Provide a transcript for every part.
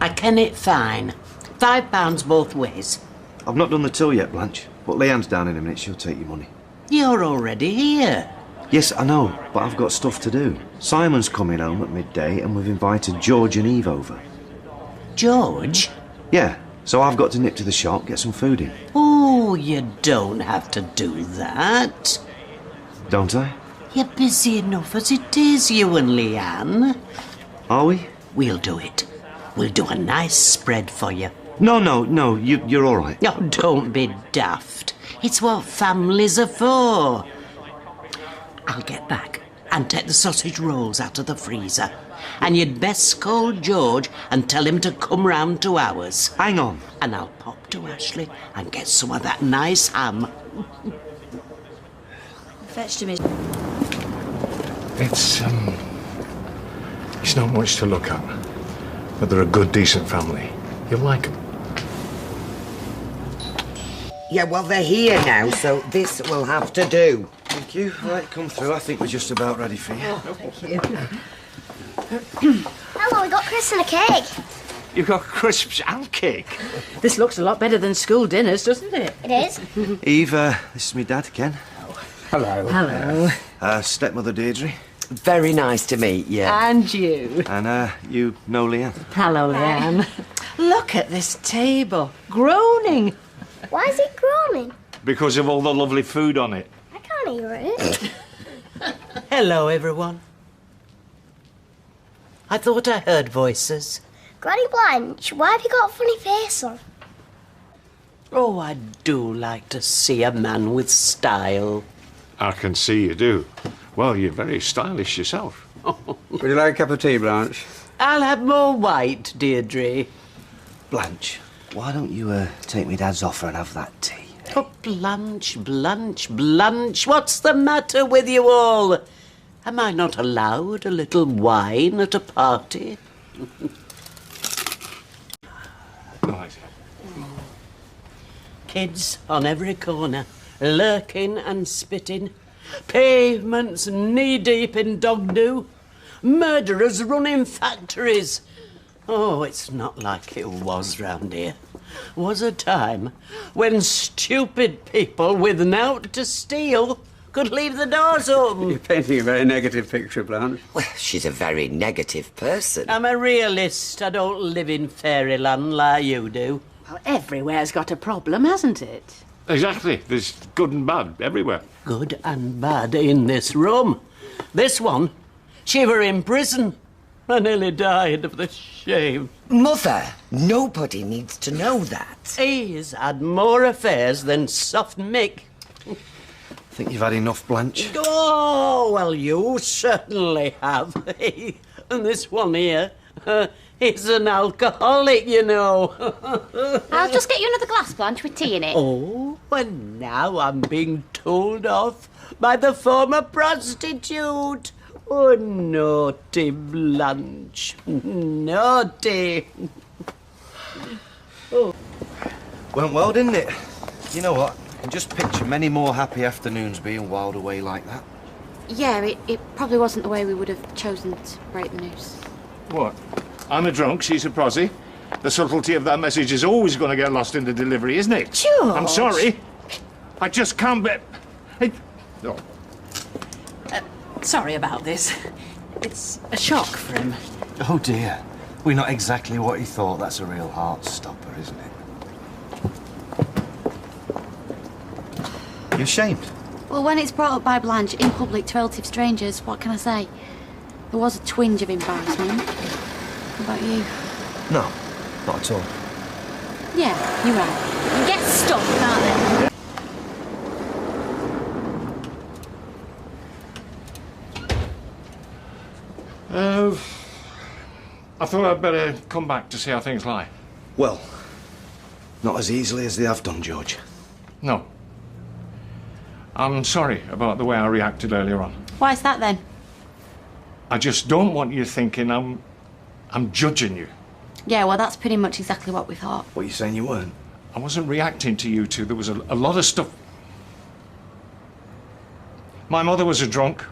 I ken it fine. £5 both ways. I've not done the till yet, Blanche, but Leanne's down in a minute. She'll take your money. You're already here. Yes, I know, but I've got stuff to do. Simon's coming home at midday and we've invited George and Eve over. George? Yeah, so I've got to nip to the shop, get some food in. Oh, you don't have to do that. Don't I? You're busy enough as it is, you and Leanne. Are we? We'll do it. We'll do a nice spread for you. No, you're all right. Oh, don't be daft. It's what families are for. I'll get back and take the sausage rolls out of the freezer. And you'd best scold George and tell him to come round to ours. Hang on. And I'll pop to Ashley and get some of that nice ham. Fetched him. It's not much to look at, but they're a good, decent family. You'll like them. Yeah, well, they're here now, so this will have to do. Thank you. Right, come through. I think we're just about ready for you. Hello, we got crisps and a cake. You've got crisps and cake. This looks a lot better than school dinners, doesn't it? It is. Eve, this is my dad, Ken. Hello. Hello. Stepmother Deirdre. Very nice to meet you. And you. And, you know Leanne. Hello, Leanne. Look at this table. Groaning. Why is it groaning? Because of all the lovely food on it. I can't hear it. Hello, everyone. I thought I heard voices. Granny Blanche, why have you got a funny face on? Oh, I do like to see a man with style. I can see you do. Well, you're very stylish yourself. Would you like a cup of tea, Blanche? I'll have more white, Deirdre. Blanche, why don't you, take me dad's offer and have that tea? Oh, Blanche, what's the matter with you all? Am I not allowed a little wine at a party? Right. Kids on every corner, lurking and spitting. Pavements knee-deep in dog-do. Murderers running factories. Oh, it's not like it was round here. Was a time when stupid people with naught to steal could leave the doors open. You're painting a very negative picture, Blanche. Well, she's a very negative person. I'm a realist. I don't live in fairyland like you do. Well, everywhere's got a problem, hasn't it? Exactly. There's good and bad everywhere. Good and bad in this room. This one, she were in prison. I nearly died of the shame. Mother, nobody needs to know that. He's had more affairs than Soft Mick. I think you've had enough, Blanche. Oh, well, you certainly have. And this one here, he's an alcoholic, you know. I'll just get you another glass, Blanche, with tea in it. Oh, and now I'm being told off by the former prostitute. Oh, naughty Blanche. Naughty. Oh. Went well, didn't it? You know what? I can just picture many more happy afternoons being whiled away like that. Yeah, it probably wasn't the way we would have chosen to break the news. What? I'm a drunk, she's a prosy. The subtlety of that message is always going to get lost in the delivery, isn't it? George! I'm sorry. I just can't be... No. Sorry about this. It's a shock for him. Oh, dear. We're not exactly what he thought. That's a real heart stopper, isn't it? You ashamed? Well, when it's brought up by Blanche in public to relative strangers, what can I say? There was a twinge of embarrassment. What about you? No, not at all. Yeah, you're right. You get stuck, can't they? I thought I'd better come back to see how things lie. Well, not as easily as they have done, George. No. I'm sorry about the way I reacted earlier on. Why's that then? I just don't want you thinking I'm judging you. Yeah, well, that's pretty much exactly what we thought. What, you saying you weren't? I wasn't reacting to you two. There was a lot of stuff. My mother was a drunk.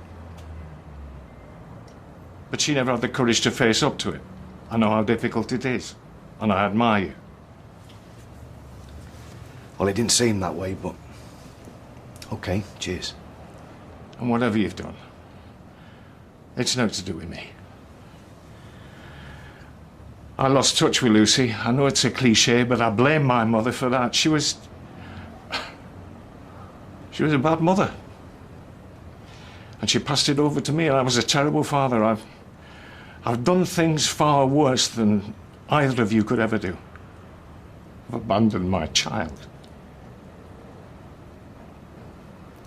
But she never had the courage to face up to it. I know how difficult it is. and I admire you. Well, it didn't seem that way, but... OK, cheers. And whatever you've done, it's no to do with me. I lost touch with Lucy. I know it's a cliche, but I blame my mother for that. She was a bad mother. And she passed it over to me, and I was a terrible father. I've done things far worse than either of you could ever do. I've abandoned my child.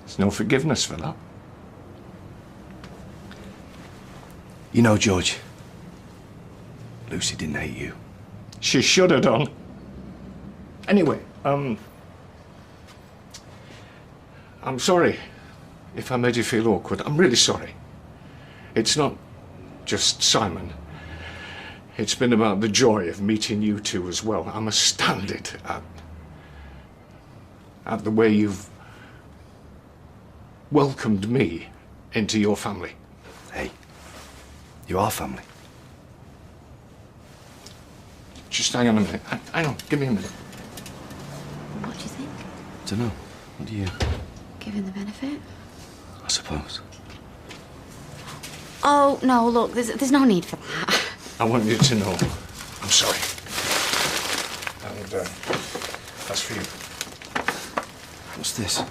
There's no forgiveness for that. You know, George, Lucy didn't hate you. She should have done. Anyway, I'm sorry if I made you feel awkward. I'm really sorry. It's not just Simon. It's been about the joy of meeting you two as well. I'm astounded at the way you've welcomed me into your family. Hey, you are family. Just hang on a minute. Hang on, give me a minute. What do you think? Dunno. What do you... Give him the benefit? I suppose. Oh, no, look, there's no need for that. I want you to know I'm sorry. And that's for you. What's this?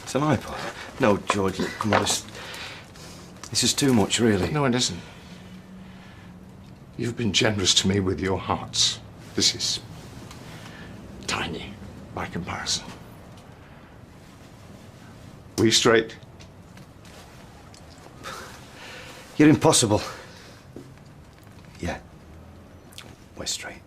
It's an iPod. No, George, look, come on, this is too much, really. No, it isn't. You've been generous to me with your hearts. This is tiny by comparison. We straight? You're impossible. Yeah, we're straight.